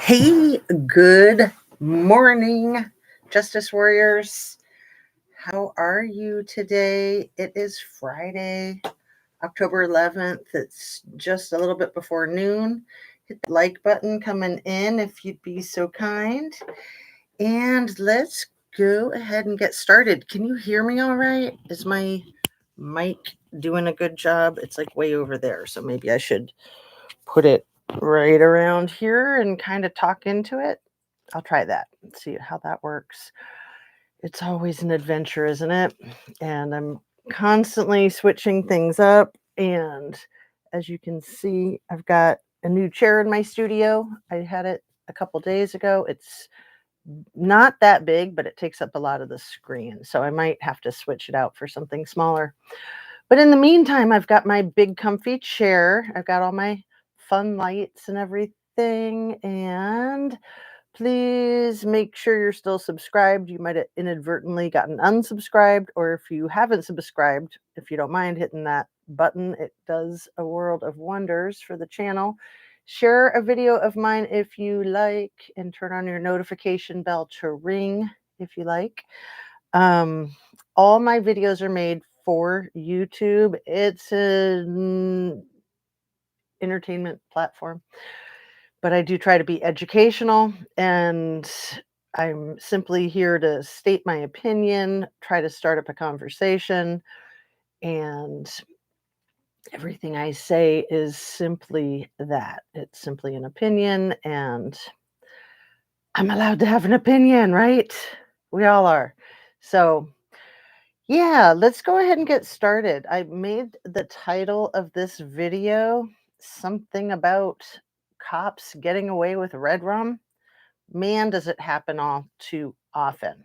Hey, good morning, Justice Warriors. How are you today? It is Friday, October 11th. It's just a little bit before noon. Hit the like button coming in if you'd be so kind. And let's go ahead and get started. Can you hear me all right? Is my mic doing a good job? It's like way over there, so maybe I should put it right around here and kind of talk into it. I'll try that and see how that works. It's always an adventure, isn't it? And I'm constantly switching things up. And as you can see, I've got a new chair in my studio. I had it a couple days ago. It's not that big, but it takes up a lot of the screen. So I might have to switch it out for something smaller. But in the meantime, I've got my big comfy chair. I've got all my fun lights and everything. And please make sure you're still subscribed. You might have inadvertently gotten unsubscribed, or if you haven't subscribed, if you don't mind hitting that button, it does a world of wonders for the channel. Share a video of mine if you like, and turn on your notification bell to ring if you like. All my videos are made for YouTube. It's an entertainment platform, but I do try to be educational, and I'm simply here to state my opinion, try to start up a conversation, and everything I say is simply that. It's simply an opinion, and I'm allowed to have an opinion, right? We all are. So, yeah, let's go ahead and get started. I made the title of this video something about cops getting away with red rum. Man, does it happen all too often.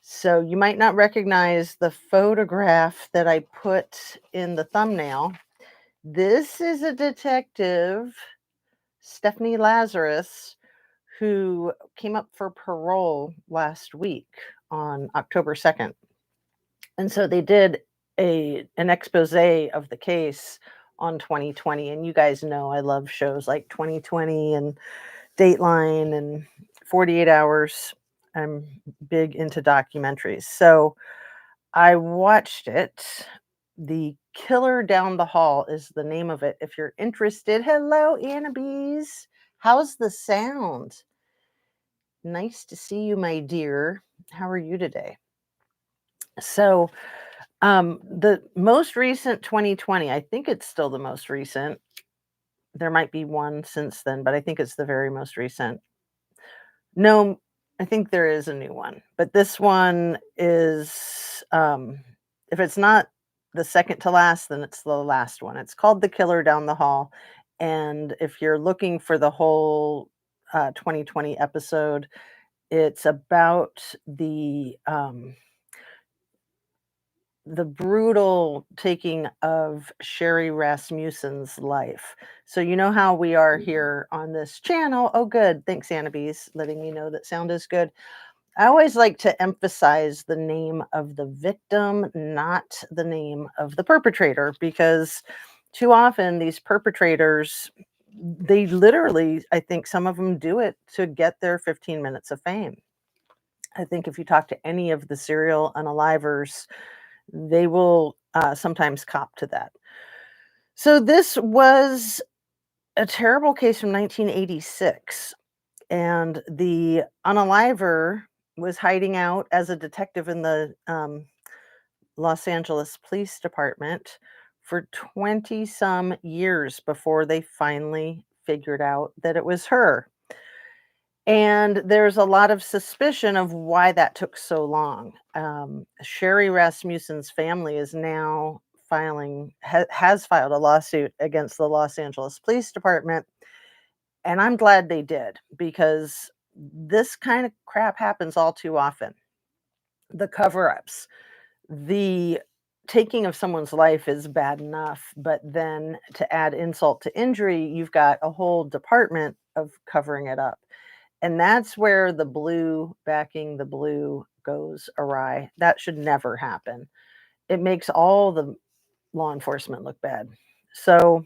So you might not recognize the photograph that I put in the thumbnail. This is a detective, Stephanie Lazarus, who came up for parole last week on October 2nd. And so they did an expose of the case on 2020. And you guys know I love shows like 2020 and Dateline and 48 Hours. I'm big into documentaries. So I watched it. The Killer Down the Hall is the name of it. If you're interested, hello, Annabes. How's the sound? Nice to see you, my dear. How are you today? So, the most recent 2020, I think it's still the most recent. There might be one since then, but I think it's the very most recent. No, I think there is a new one, but this one is, if it's not the second to last, then it's the last one. It's called The Killer Down the Hall. And if you're looking for the whole 2020 episode, it's about the brutal taking of Sherry Rasmussen's life. So you know how we are here on this channel. Oh, good. Thanks, Annabes, letting me know that sound is good. I always like to emphasize the name of the victim, not the name of the perpetrator, because too often these perpetrators, they literally, I think some of them do it to get their 15 minutes of fame. I think if you talk to any of the serial unalivers, they will sometimes cop to that. So this was a terrible case from 1986, and the unaliver was hiding out as a detective in the Los Angeles Police Department for 20 some years before they finally figured out that it was her. And there's a lot of suspicion of why that took so long. Sherry Rasmussen's family is now has filed a lawsuit against the Los Angeles Police Department. And I'm glad they did, because this kind of crap happens all too often. The cover-ups, the taking of someone's life is bad enough, but then to add insult to injury, you've got a whole department of covering it up. And that's where the blue backing the blue goes awry. That should never happen. It makes all the law enforcement look bad. So,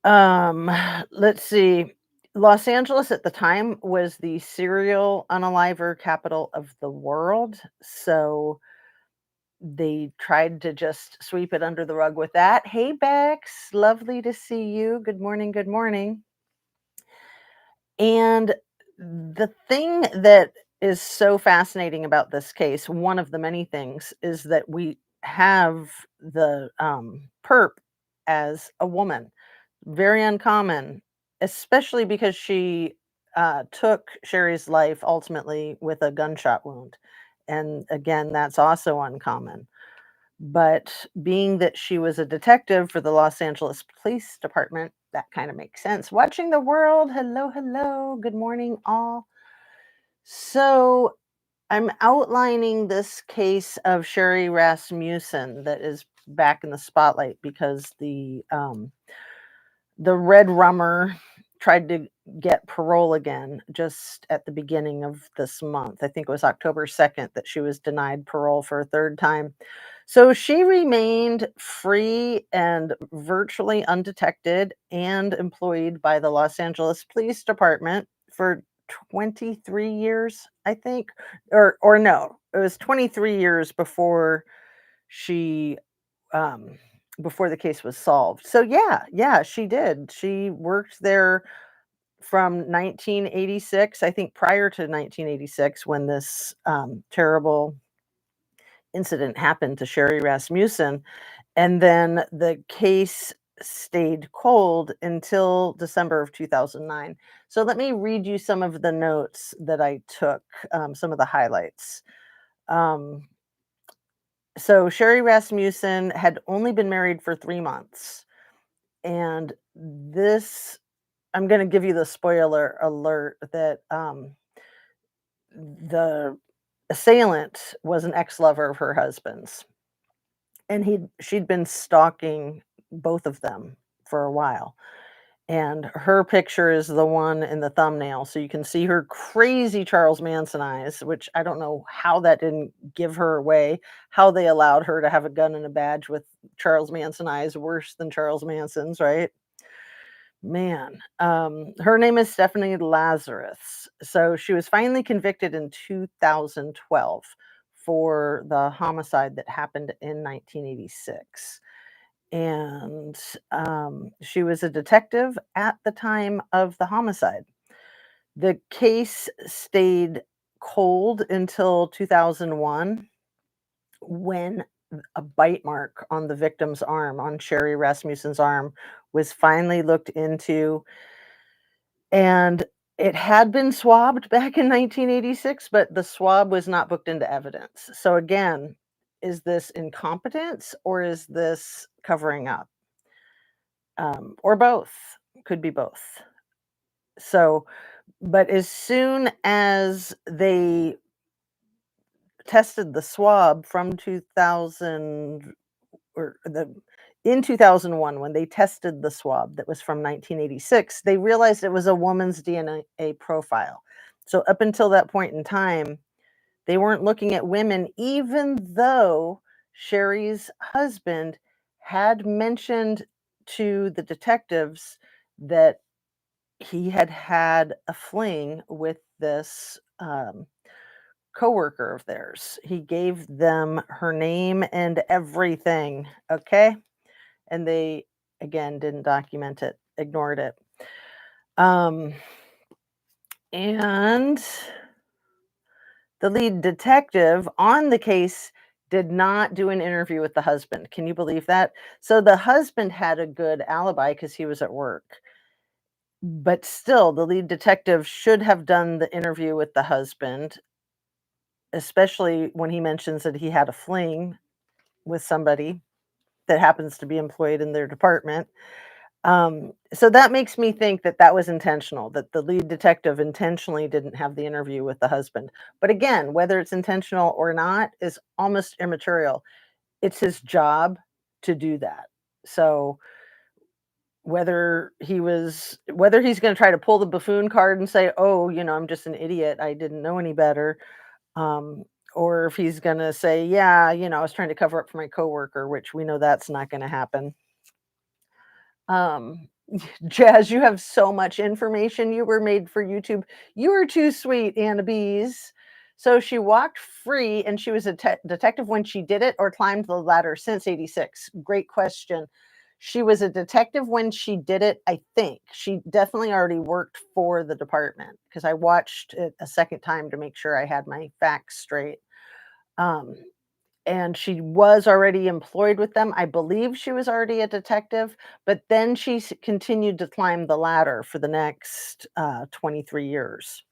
let's see. Los Angeles at the time was the serial unaliver capital of the world, so they tried to just sweep it under the rug with that. Hey, Bex, lovely to see you. Good morning, good morning. And the thing that is so fascinating about this case, one of the many things, is that we have the perp as a woman. Very uncommon, especially because she took Sherry's life ultimately with a gunshot wound. And again, that's also uncommon. But being that she was a detective for the Los Angeles Police Department, that kind of makes sense. Watching the world. Hello, hello. Good morning, all. So I'm outlining this case of Sherry Rasmussen that is back in the spotlight because the Red Rummer tried to get parole again just at the beginning of this month. I think it was October 2nd that she was denied parole for a third time. So she remained free and virtually undetected and employed by the Los Angeles Police Department for 23 years, I think. Or no, it was 23 years she um, before the case was solved. So yeah, she did. She worked there from 1986, I think prior to 1986 when this terrible incident happened to Sherry Rasmussen. And then the case stayed cold until December of 2009. So let me read you some of the notes that I took, some of the highlights. Um, so Sherry Rasmussen had only been married for 3 months. And this, I'm going to give you the spoiler alert that the assailant was an ex-lover of her husband's, and she'd been stalking both of them for a while. And her picture is the one in the thumbnail, so you can see her crazy Charles Manson eyes, which I don't know how that didn't give her away, how they allowed her to have a gun and a badge with Charles Manson eyes worse than Charles Manson's, right? Man, her name is Stephanie Lazarus. So she was finally convicted in 2012 for the homicide that happened in 1986. And she was a detective at the time of the homicide. The case stayed cold until 2001 when a bite mark on the victim's arm, on Sherry Rasmussen's arm, was finally looked into, and it had been swabbed back in 1986, but the swab was not booked into evidence. So again, is this incompetence or is this covering up? Or both. Could be both. So, but as soon as they tested the swab from 2000 or the in 2001 when they tested the swab that was from 1986, they realized it was a woman's DNA profile. So up until that point in time, they weren't looking at women, even though Sherry's husband had mentioned to the detectives that he had had a fling with this coworker of theirs. He gave them her name and everything. Okay. And they again didn't document it, ignored it. Um, and the lead detective on the case did not do an interview with the husband. Can you believe that? So the husband had a good alibi because he was at work. But still, the lead detective should have done the interview with the husband, especially when he mentions that he had a fling with somebody that happens to be employed in their department. So that makes me think that that was intentional, that the lead detective intentionally didn't have the interview with the husband. But again, whether it's intentional or not is almost immaterial. It's his job to do that. So whether he's going to try to pull the buffoon card and say, "Oh, I'm just an idiot. I didn't know any better." Um, or if he's going to say, "Yeah, I was trying to cover up for my coworker," which we know that's not going to happen. Jazz, you have so much information. You were made for YouTube. You are too sweet, Anna Bees. So she walked free and she was a detective when she did it or climbed the ladder since 86. Great question. She was a detective when she did it, I think. She definitely already worked for the department because I watched it a second time to make sure I had my facts straight. Um, and she was already employed with them. I believe she was already a detective, but then she continued to climb the ladder for the next 23 years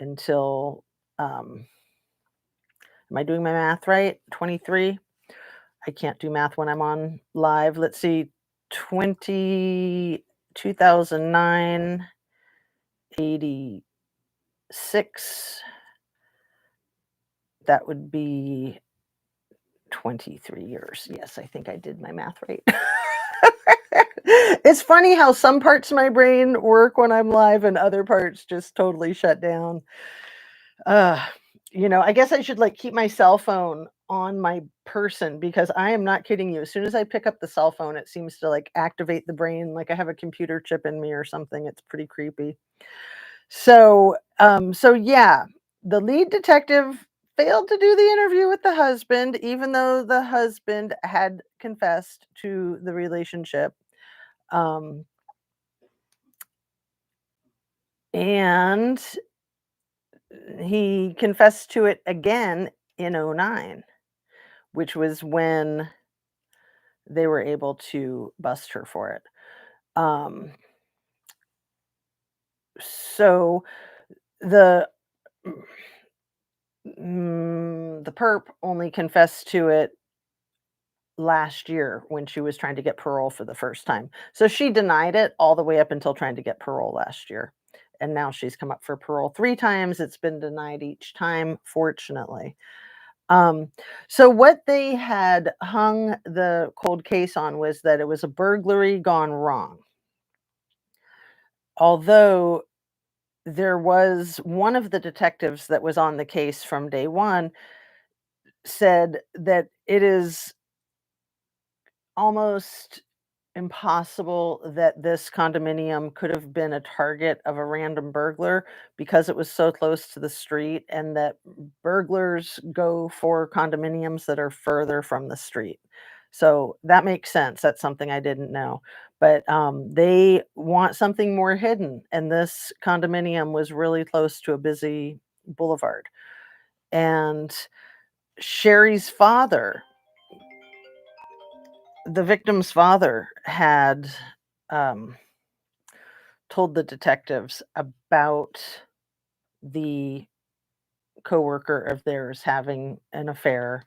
until, am I doing my math right? 23? I can't do math when I'm on live. Let's see, 20, 2009, 86. That would be 23 years. Yes, I think I did my math right. It's funny how some parts of my brain work when I'm live and other parts just totally shut down. Uh, I guess I should like keep my cell phone on my person because I am not kidding you. As soon as I pick up the cell phone, it seems to like activate the brain like I have a computer chip in me or something. It's pretty creepy. So yeah, the lead detective failed to do the interview with the husband, even though the husband had confessed to the relationship. Um, and he confessed to it again in '09, which was when they were able to bust her for it. Um, so the the perp only confessed to it last year when she was trying to get parole for the first time. So she denied it all the way up until trying to get parole last year. And now she's come up for parole 3 times. It's been denied each time, fortunately. Um, so what they had hung the cold case on was that it was a burglary gone wrong. Although there was one of the detectives that was on the case from day one said that it is almost impossible that this condominium could have been a target of a random burglar because it was so close to the street and that burglars go for condominiums that are further from the street. So that makes sense. That's something I didn't know. But they want something more hidden. And this condominium was really close to a busy boulevard. And Sherry's father, the victim's father, had um, told the detectives about the coworker of theirs having an affair.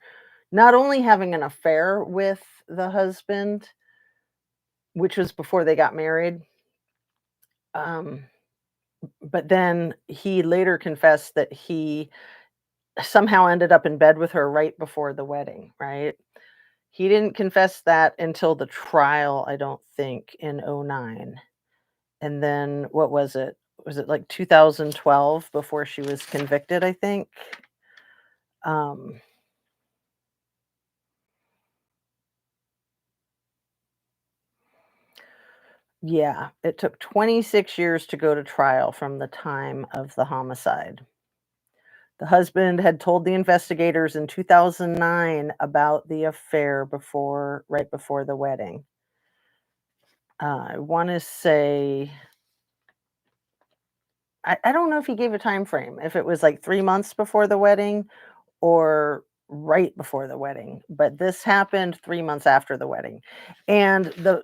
Not only having an affair with the husband, which was before they got married, um, but then he later confessed that he somehow ended up in bed with her right before the wedding, right? He didn't confess that until the trial, I don't think, in '09. And then what was it? Was it like 2012 before she was convicted, I think? Um, yeah, it took 26 years to go to trial from the time of the homicide. The husband had told the investigators in 2009 about the affair right before the wedding. I want to say, I don't know if he gave a time frame, if it was like 3 months before the wedding or right before the wedding, but this happened 3 months after the wedding. And the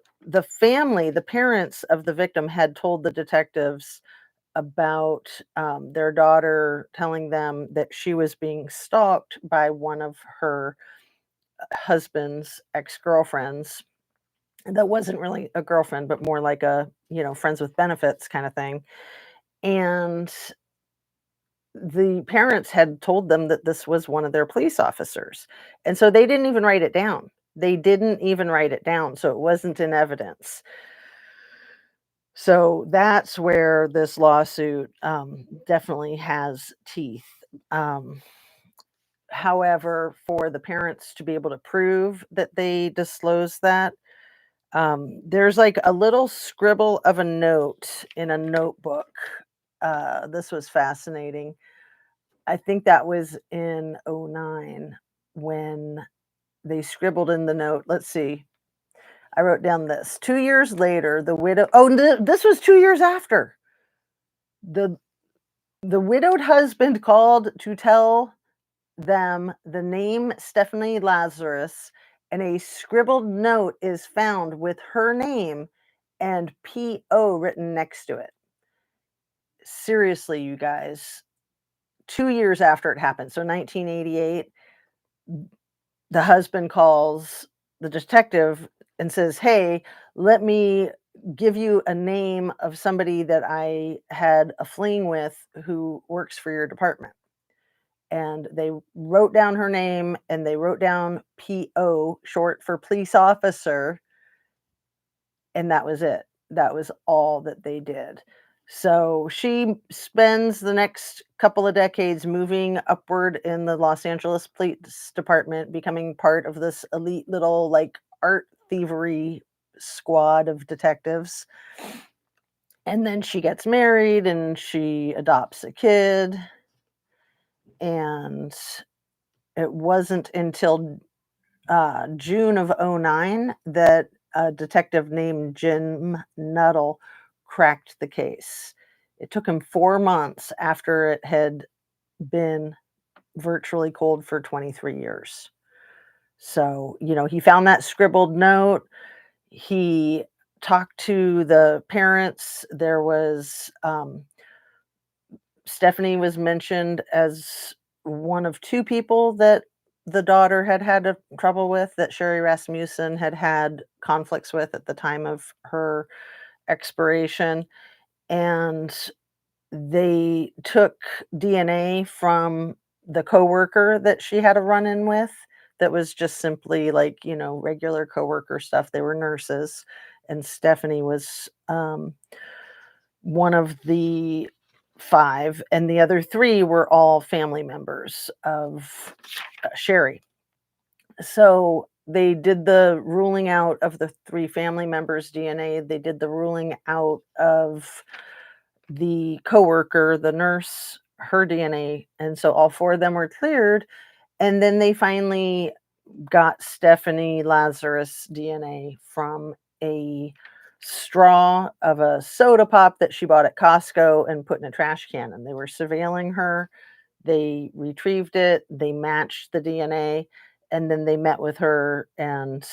family, the parents of the victim had told the detectives about, their daughter telling them that she was being stalked by one of her husband's ex-girlfriends. That wasn't really a girlfriend, but more like a, friends with benefits kinda thing. And the parents had told them that this was one of their police officers, and so they didn't even write it down. They didn't even write it down, so it wasn't in evidence. So that's where this lawsuit, definitely has teeth. Um, However, for the parents to be able to prove that they disclosed that, There's like a little scribble of a note in a notebook. This was fascinating. I think that was in '09 when they scribbled in the note. Let's see. I wrote down this. 2 years later, the widow this was 2 years after. The the widowed husband called to tell them the name Stephanie Lazarus, and a scribbled note is found with her name and P.O. written next to it. Seriously, you guys, 2 years after it happened, so 1988, the husband calls the detective and says, "Hey, let me give you a name of somebody that I had a fling with who works for your department." And they wrote down her name and they wrote down PO, short for police officer, and that was it. That was all that they did. So she spends the next couple of decades moving upward in the Los Angeles Police Department, becoming part of this elite little like art thievery squad of detectives. And then she gets married and she adopts a kid. And it wasn't until June of '09 that a detective named Jim Nuttall cracked the case. It took him 4 months after it had been virtually cold for 23 years. So, he found that scribbled note. He talked to the parents. There was, Stephanie was mentioned as one of 2 people that the daughter had trouble with, that Sherry Rasmussen had conflicts with at the time of her expiration, and they took DNA from the coworker that she had a run-in with that was just simply like, regular coworker stuff. They were nurses, and Stephanie was, one of the 5, and the other 3 were all family members of, Sherry. So, they did the ruling out of the 3 family members' DNA, they did the ruling out of the coworker, the nurse, her DNA, and so all 4 of them were cleared, and then they finally got Stephanie Lazarus DNA from a straw of a soda pop that she bought at Costco and put in a trash can, and they were surveilling her. They retrieved it, they matched the DNA, and then they met with her and,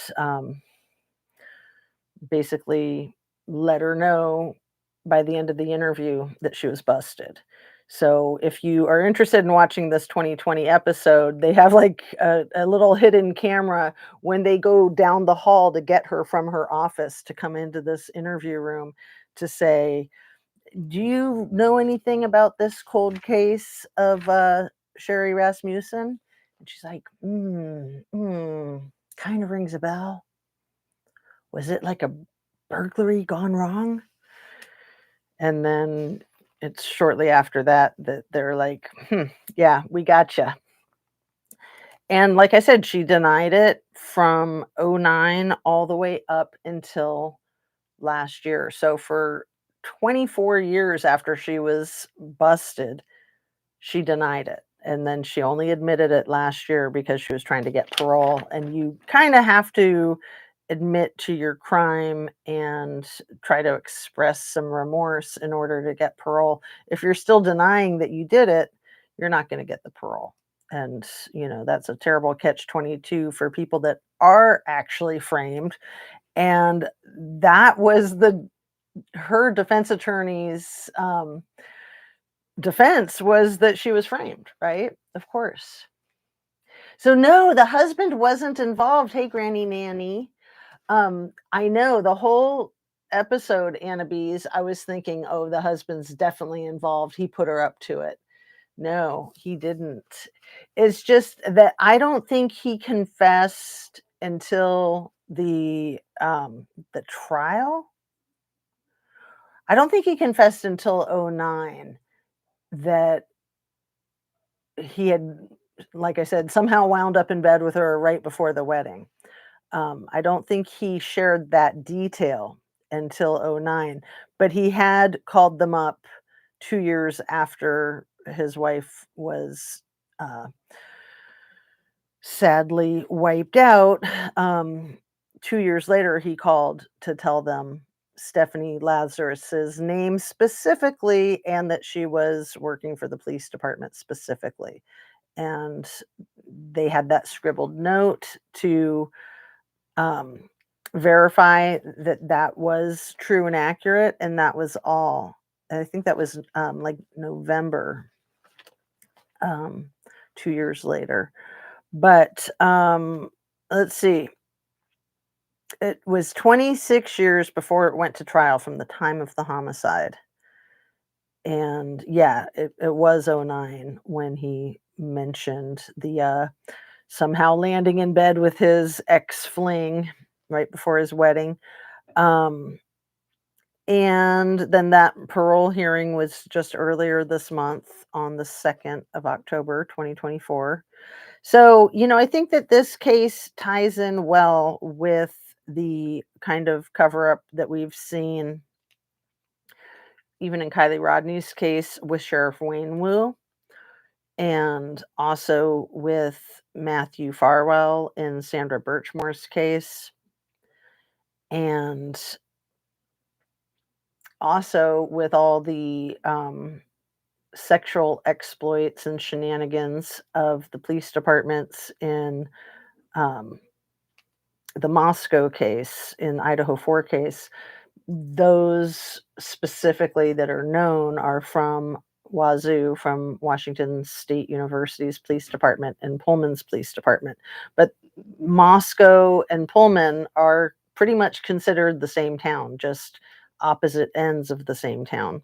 basically let her know by the end of the interview that she was busted. So if you are interested in watching this 2020 episode, they have like a little hidden camera when they go down the hall to get her from her office to come into this interview room to say, "Do you know anything about this cold case of Sherry Rasmussen?" And she's like, kind of rings a bell. Was it like a burglary gone wrong?" And then it's shortly after that that they're like, yeah, we gotcha." And like I said, she denied it from '09 all the way up until last year. So for 24 years after she was busted, she denied it. And then she only admitted it last year because she was trying to get parole. And you kind of have to admit to your crime and try to express some remorse in order to get parole. If you're still denying that you did it, you're not going to get the parole. And, that's a terrible catch 22 for people that are actually framed. And that was her defense attorney's defense was that she was framed, right? Of course. So no, the husband wasn't involved. Hey, Granny Nanny. I know the whole episode, Anna Bees, I was thinking, oh, the husband's definitely involved. He put her up to it. No, he didn't. It's just that I don't think he confessed until the trial. I don't think he confessed until '09 that he had, like I said, somehow wound up in bed with her right before the wedding. I don't think he shared that detail until '09, but he had called them up 2 years after his wife was, uh, sadly wiped out. Um, 2 years later, he called to tell them Stephanie Lazarus's name specifically and that she was working for the police department specifically. And they had that scribbled note to um, verify that that was true and accurate, and that was all. And I think that was like November, um, 2 years later. But let's see, it was 26 years before it went to trial from the time of the homicide. And yeah, it was '09 when he mentioned the somehow landing in bed with his ex fling right before his wedding. Um, and then that parole hearing was just earlier this month on the 2nd of October, 2024. So, I think that this case ties in well with the kind of cover up that we've seen even in Kylie Rodney's case with Sheriff Wayne Wu, and also with Matthew Farwell in Sandra Birchmore's case, and also with all the sexual exploits and shenanigans of the police departments in um, the Moscow case, in Idaho 4 case. Those specifically that are known are from Wazoo, from Washington State University's police department and Pullman's police department. But Moscow and Pullman are pretty much considered the same town, just opposite ends of the same town.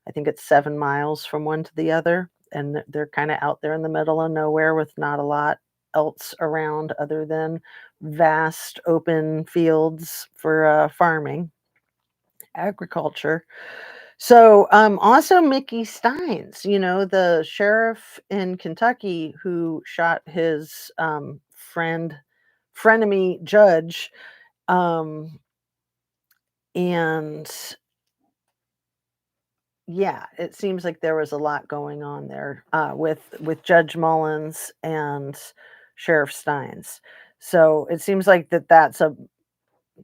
I think it's 7 miles from one to the other, and they're kinda out there in the middle of nowhere with not a lot else around other than vast open fields for, farming, agriculture. So, also Micky Steins, the sheriff in Kentucky who shot his, frenemy judge, um, and yeah, it seems like there was a lot going on there, with Judge Mullins and Sheriff Steins. So, it seems like that's a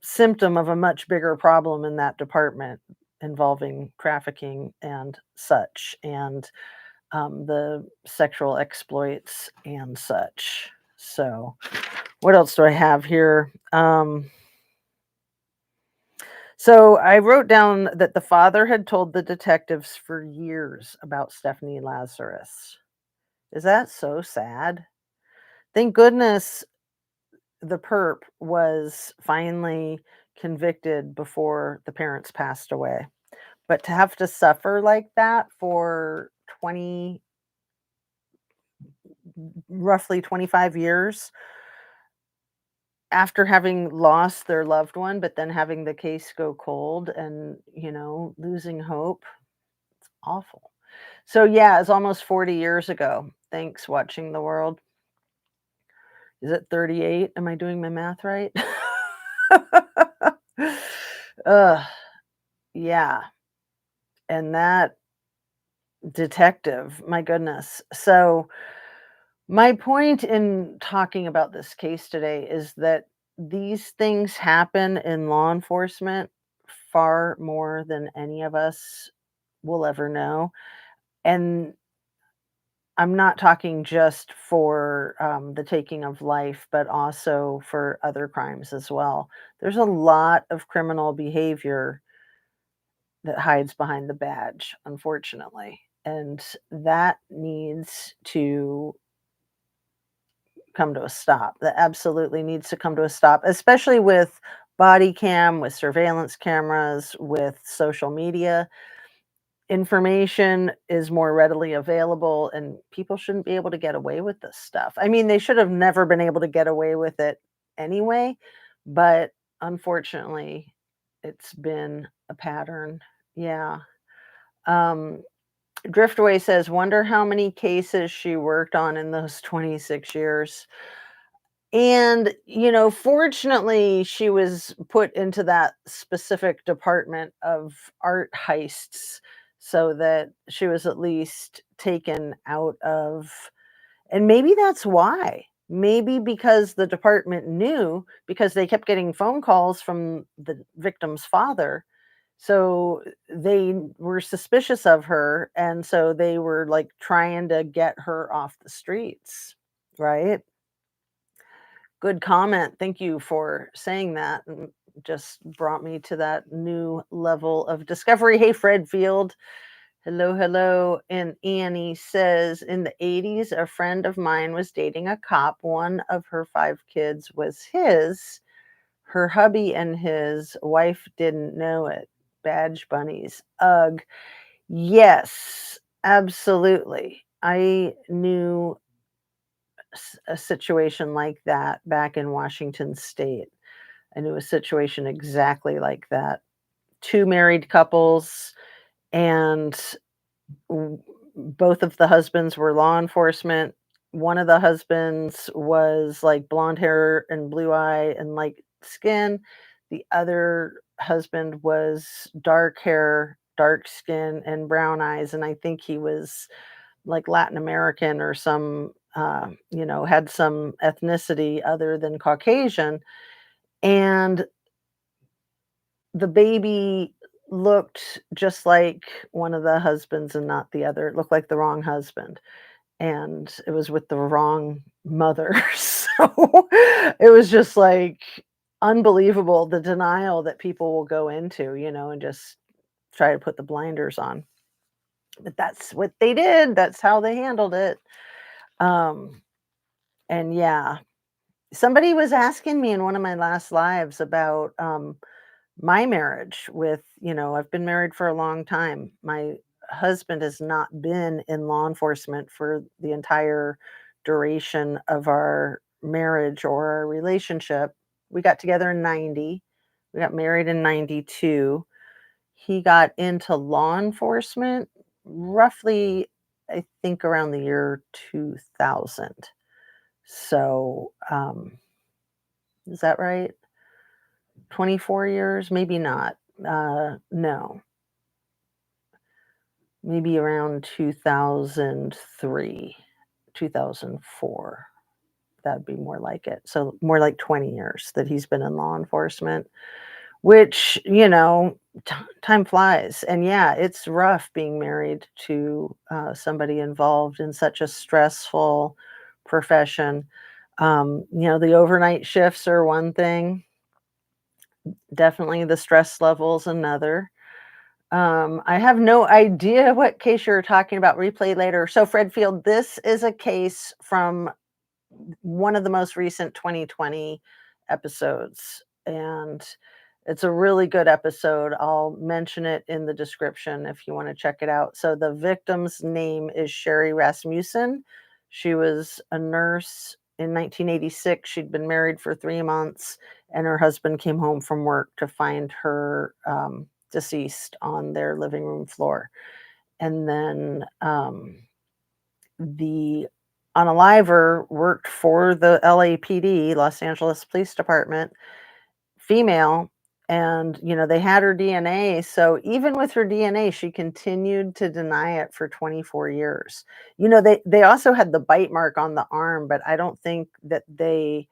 symptom of a much bigger problem in that department involving trafficking and such, and, the sexual exploits and such. So, what else do I have here? So I wrote down that the father had told the detectives for years about Stephanie Lazarus. Is that so sad? Thank goodness the perp was finally convicted before the parents passed away. But to have to suffer like that for 20, roughly 25 years after having lost their loved one, but then having the case go cold and, losing hope, it's awful. So, yeah, it's almost 40 years ago. Thanks, watching the world. Is it 38? Am I doing my math right? Ugh, yeah, and that detective, my goodness. So, my point in talking about this case today is that these things happen in law enforcement far more than any of us will ever know, and I'm not talking just for, the taking of life, but also for other crimes as well. There's a lot of criminal behavior that hides behind the badge, unfortunately, and that needs to come to a stop. That absolutely needs to come to a stop, especially with body cam, with surveillance cameras, with social media. Information is more readily available, and people shouldn't be able to get away with this stuff. I mean, they should have never been able to get away with it anyway, but unfortunately, it's been a pattern. Yeah. Um, Driftaway says, "Wonder how many cases she worked on in those 26 years." And, fortunately, she was put into that specific department of art heists so that she was at least taken out of, and maybe that's why. Maybe because the department knew, because they kept getting phone calls from the victim's father. So they were suspicious of her. And so they were like trying to get her off the streets. Right. Good comment. Thank you for saying that. And just brought me to that new level of discovery. Hey, Fred Field. Hello, hello. And Annie says in the 80s, a friend of mine was dating a cop. One of her 5 kids was his. Her hubby and his wife didn't know it. Badge bunnies. Ugh. Yes, absolutely. I knew a situation like that back in Washington State. I knew a situation exactly like that. 2 married couples, and both of the husbands were law enforcement. One of the husbands was like blonde hair and blue eye and light skin. The other husband was dark hair, dark skin, and brown eyes. And I think he was like Latin American or some, had some ethnicity other than Caucasian. And the baby looked just like one of the husbands and not the other. It looked like the wrong husband, and it was with the wrong mother. So it was just like unbelievable, the denial that people will go into, and just try to put the blinders on. But that's what they did. That's how they handled it. Um, and yeah, somebody was asking me in one of my last lives about my marriage with, I've been married for a long time. My husband has not been in law enforcement for the entire duration of our marriage or our relationship. We got together in 90. We got married in 92. He got into law enforcement roughly, I think, around the year 2000. So, is that right? 24 years? Maybe not. No, maybe around 2003, 2004. That'd be more like it. So more like 20 years that he's been in law enforcement, which, time flies. And yeah, it's rough being married to somebody involved in such a stressful profession. The overnight shifts are one thing. Definitely the stress levels another. I have no idea what case you're talking about. Replay later. So, Fred Field, this is a case from one of the most recent 2020 episodes, and it's a really good episode. I'll mention it in the description if you want to check it out. So, the victim's name is Sherry Rasmussen. She was a nurse in 1986. She'd been married for 3 months, and her husband came home from work to find her deceased on their living room floor. And then the unaliver worked for the LAPD, Los Angeles Police Department, female, and they had her DNA. So even with her DNA, she continued to deny it for 24 years. They also had the bite mark on the arm, but I don't think that they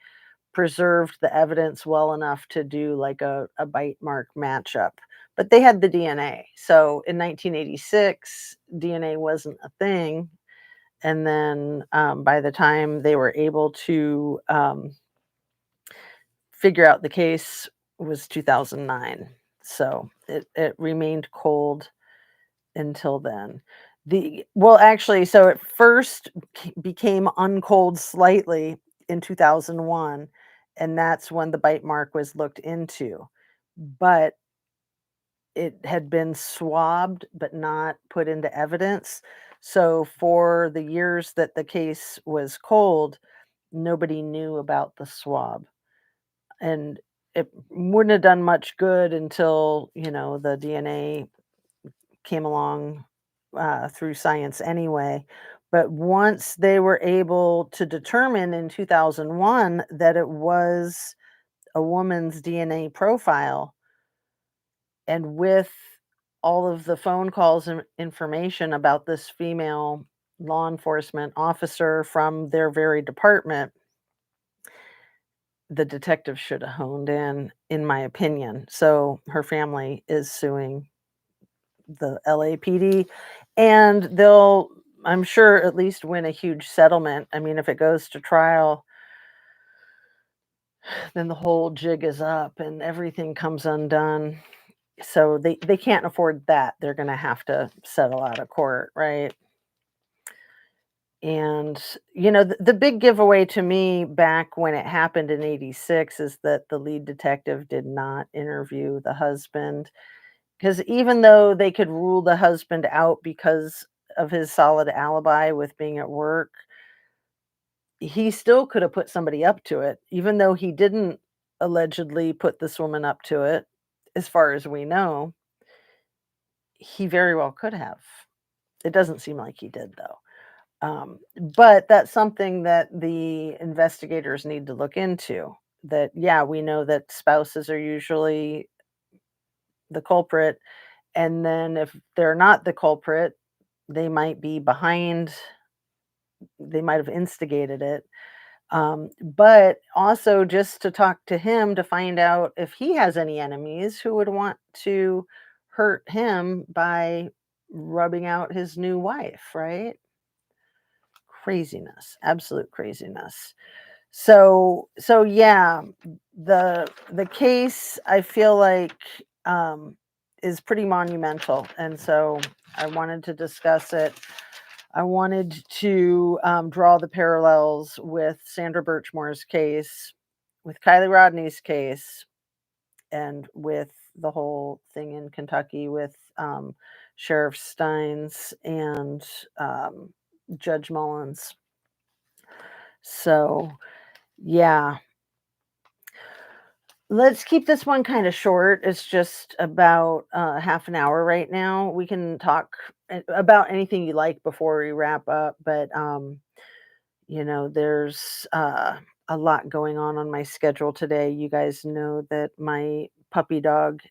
preserved the evidence well enough to do like a bite mark matchup. But they had the DNA. So in 1986, DNA wasn't a thing. And then by the time they were able to figure out the case was 2009. So it remained cold until then. Actually, so it first became uncold slightly in 2001, and that's when the bite mark was looked into. But it had been swabbed but not put into evidence. So for the years that the case was cold, nobody knew about the swab. And it wouldn't have done much good until, the DNA came along through science anyway. But once they were able to determine in 2001 that it was a woman's DNA profile, and with all of the phone calls and information about this female law enforcement officer from their very department, the detective should have honed in my opinion. So her family is suing the LAPD, and they'll, I'm sure, at least win a huge settlement. I mean, if it goes to trial, then the whole jig is up and everything comes undone. So they can't afford that. They're going to have to settle out of court, right? And the big giveaway to me back when it happened in 86 is that the lead detective did not interview the husband, because even though they could rule the husband out because of his solid alibi with being at work, he still could have put somebody up to it, even though he didn't allegedly put this woman up to it. As far as we know, he very well could have. It doesn't seem like he did, though. But that's something that the investigators need to look into. That, yeah, we know that spouses are usually the culprit. And then if they're not the culprit, they might be behind, they might have instigated it. But also just to talk to him to find out if he has any enemies who would want to hurt him by rubbing out his new wife, right? Craziness, absolute craziness. So yeah, the case, I feel like, um, is pretty monumental, and so I wanted to discuss it. I wanted to draw the parallels with Sandra Birchmore's case, with Kylie Rodney's case, and with the whole thing in Kentucky with Sheriff Steins and Judge Mullins. So, yeah, let's keep this one kind of short. It's just about half an hour right now. We can talk about anything you like before we wrap up, but there's a lot going on my schedule today. You guys know that my puppy dog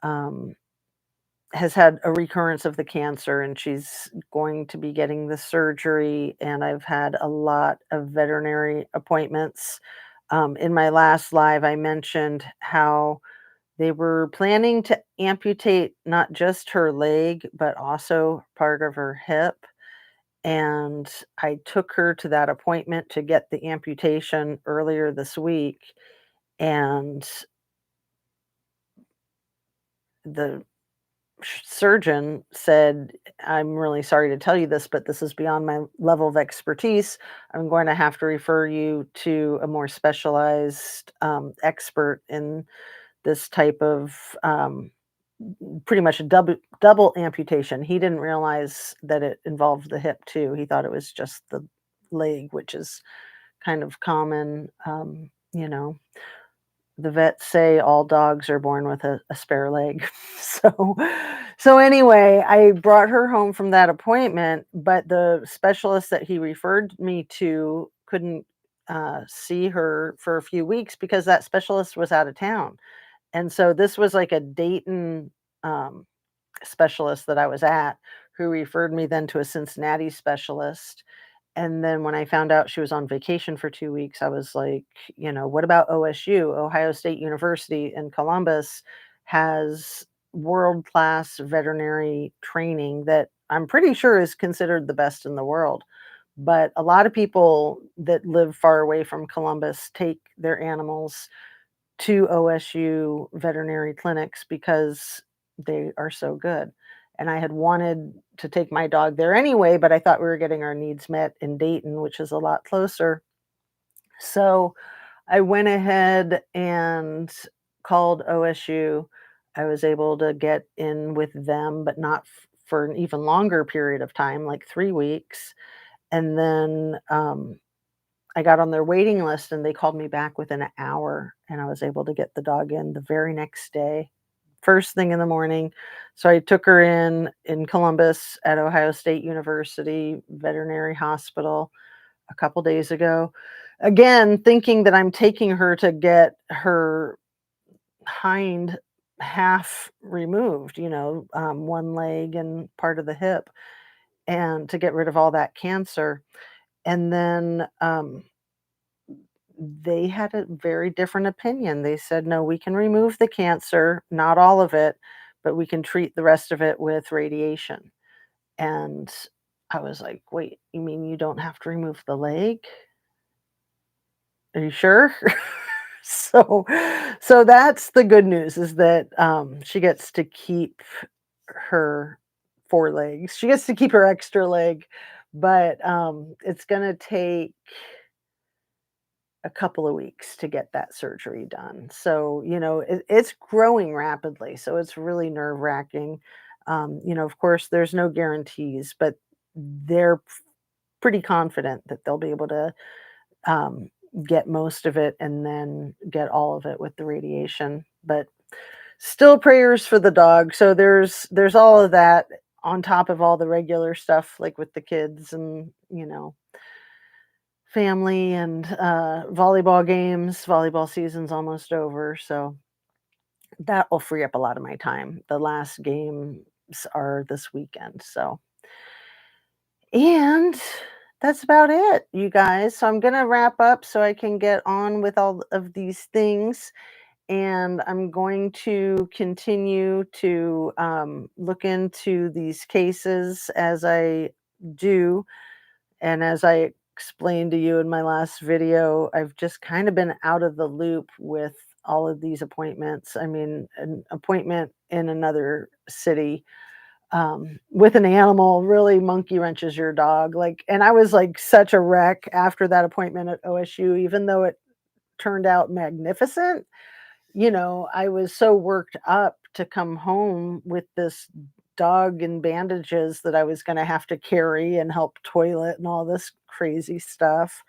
um, has had a recurrence of the cancer, and she's going to be getting the surgery, and I've had a lot of veterinary appointments. In my last live, I mentioned how they were planning to amputate not just her leg, but also part of her hip. And I took her to that appointment to get the amputation earlier this week. And the surgeon said, "I'm really sorry to tell you this, but this is beyond my level of expertise. I'm going to have to refer you to a more specialized expert in this type of pretty much a double amputation." He didn't realize that it involved the hip too. He thought it was just the leg, which is kind of common. The vets say all dogs are born with a spare leg. So anyway, I brought her home from that appointment, but the specialist that he referred me to couldn't see her for a few weeks because that specialist was out of town. And so this was like a Dayton um, specialist that I was at, who referred me then to a Cincinnati specialist. And then when I found out she was on vacation for 2 weeks, I was like, what about OSU? Ohio State University in Columbus has world-class veterinary training that I'm pretty sure is considered the best in the world. But a lot of people that live far away from Columbus take their animals to OSU veterinary clinics because they are so good. And I had wanted to take my dog there anyway, but I thought we were getting our needs met in Dayton, which is a lot closer. So I went ahead and called OSU. I was able to get in with them, but not for an even longer period of time, like 3 weeks. And then I got on their waiting list and they called me back within an hour, and I was able to get the dog in the very next day. first thing in the morning. So I took her in Columbus at Ohio State University Veterinary Hospital a couple days ago. Again, thinking that I'm taking her to get her hind half removed, one leg and part of the hip, and to get rid of all that cancer. And then they had a very different opinion. They said, no, we can remove the cancer, not all of it, but we can treat the rest of it with radiation. And I was like, wait, you mean you don't have to remove the leg? Are you sure? so so that's the good news, is that she gets to keep her forelegs. She gets to keep her extra leg, but it's going to take a couple of weeks to get that surgery done. So, it's growing rapidly. So it's really nerve wracking. Of course, there's no guarantees, but they're pretty confident that they'll be able to um, get most of it and then get all of it with the radiation. But still prayers for the dog. So there's all of that on top of all the regular stuff, like with the kids and, family and volleyball games. Volleyball season's almost over, so that will free up a lot of my time. The last games are this weekend, so and that's about it, you guys. So I'm gonna wrap up so I can get on with all of these things, and I'm going to continue to look into these cases as I do. And as I explained to you in my last video, I've just kind of been out of the loop with all of these appointments. I mean, an appointment in another city with an animal really monkey wrenches your dog. Like, and I was like such a wreck after that appointment at OSU, even though it turned out magnificent. I was so worked up to come home with this dog in bandages that I was going to have to carry and help toilet and all this crazy stuff.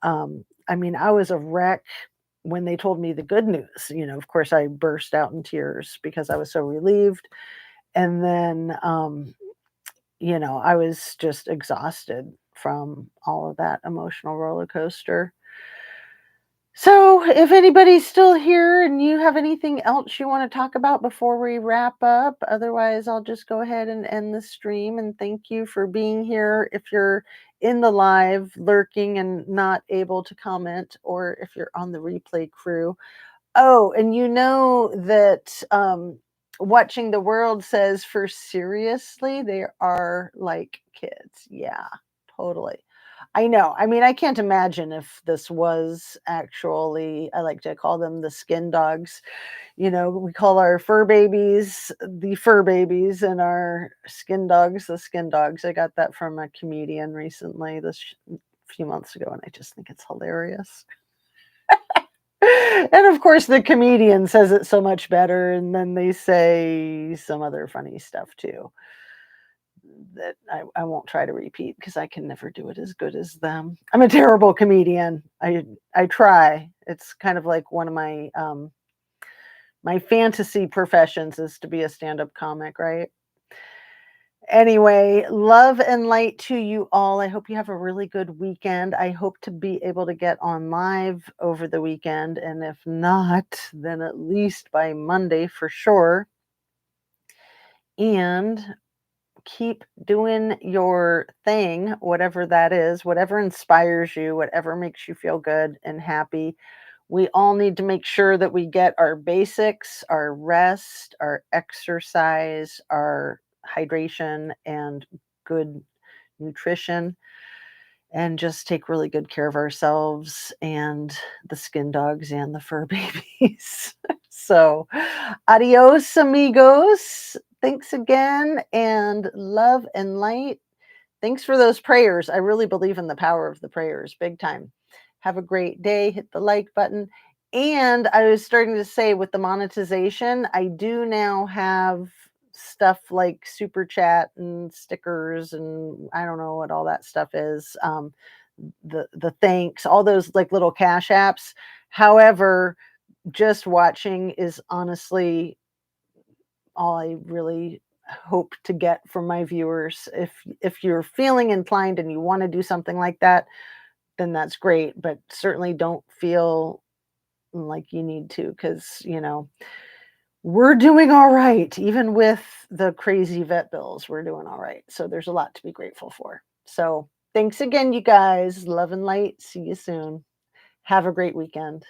I mean, I was a wreck when they told me the good news. Of course, I burst out in tears because I was so relieved. And then, I was just exhausted from all of that emotional roller coaster. So, if anybody's still here and you have anything else you want to talk about before we wrap up, otherwise, I'll just go ahead and end the stream. And thank you for being here. If you're in the live, lurking and not able to comment, or if you're on the replay crew. Oh, and you know that Watching the World says for seriously, they are like kids. Yeah, totally. I know. I mean, I can't imagine if this was actually, I like to call them the skin dogs. We call our fur babies the fur babies and our skin dogs the skin dogs. I got that from a comedian recently, few months ago, and I just think it's hilarious. And of course, the comedian says it so much better, and then they say some other funny stuff too that I won't try to repeat because I can never do it as good as them. I'm a terrible comedian. I try. It's kind of like one of my fantasy professions is to be a stand-up comic, right? Anyway, love and light to you all. I hope you have a really good weekend. I hope to be able to get on live over the weekend. And if not, then at least by Monday for sure. And keep doing your thing, whatever that is, whatever inspires you, whatever makes you feel good and happy. We all need to make sure that we get our basics, our rest, our exercise, our hydration, and good nutrition, and just take really good care of ourselves and the skin dogs and the fur babies. So, adios, amigos. Thanks again, and love and light. Thanks for those prayers. I really believe in the power of the prayers, big time. Have a great day. Hit the like button. And I was starting to say, with the monetization, I do now have stuff like super chat and stickers, and I don't know what all that stuff is. The thanks, all those like little cash apps. However, just watching is honestly all I really hope to get from my viewers. If you're feeling inclined and you want to do something like that, then that's great. But certainly don't feel like you need to, because we're doing all right. Even with the crazy vet bills, we're doing all right. So there's a lot to be grateful for. So thanks again, you guys. Love and light. See you soon. Have a great weekend.